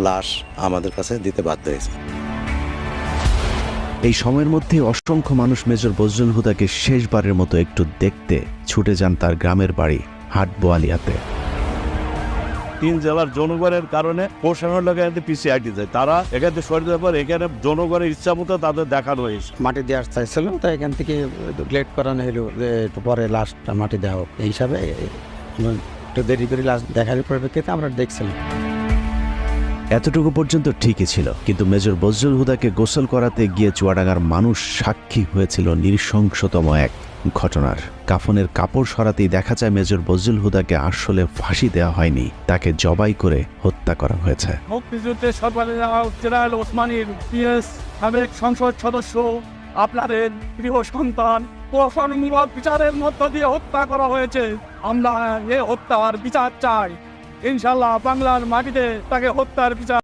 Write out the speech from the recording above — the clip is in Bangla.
লাশ আমাদের কাছে দিতে বাধ্য হয়েছে। এই সময়ের মধ্যে অসংখ্য মানুষ মেজর বজলুল হুদাকে শেষবারের মতো একটু দেখতে ছুটে যান তার গ্রামের বাড়ি হাটবোয়ালিয়াতে। 3 জেলার জনগণের কারণে প্রশাসনের লোক এখানে পিছিয়ে হাঁটি যায়, তারা এখানে সরে যাওয়ার পর এখানে জনগণের ইচ্ছা মতো তাদের দেখানো হয়েছে। মাটি দেওয়ার চাইছিল, তাই এখান থেকে লেট করানো হলো যে একটু পরে লাশটা মাটি দেওয়া হোক। এই হিসাবে একটু দেরি করে লাশ দেখার পরিপ্রেক্ষিতে আমরা দেখছিলাম। এতটুকু পর্যন্ত ঠিকই ছিল, কিন্তু মেজর বজলুল হুদাকে গোসল করাতে গিয়ে চুয়াডাঙ্গার মানুষ সাক্ষী হয়েছিল নৃশংসতম এক ঘটনার। কাফনের কাপড় সরাতেই দেখা যায় মেজর বজলুল হুদাকে আসলে ফাঁসি দেওয়া হয়নি, তাকে জবাই করে হত্যা করা হয়েছে। মুক্তিযুদ্ধের সরকারি জেনারেল ওসমানীর পিএস সাবেক সংসদ সদস্য আপনাদের প্রিয় সন্তান প্রশাসনমূলক বিচারের মধ্য দিয়ে হত্যা করা হয়েছে। আমরা এ হত্যার বিচার চাই। ইনশাল্লাহ বাংলার মাটিতে তাকে হত্যার বিচার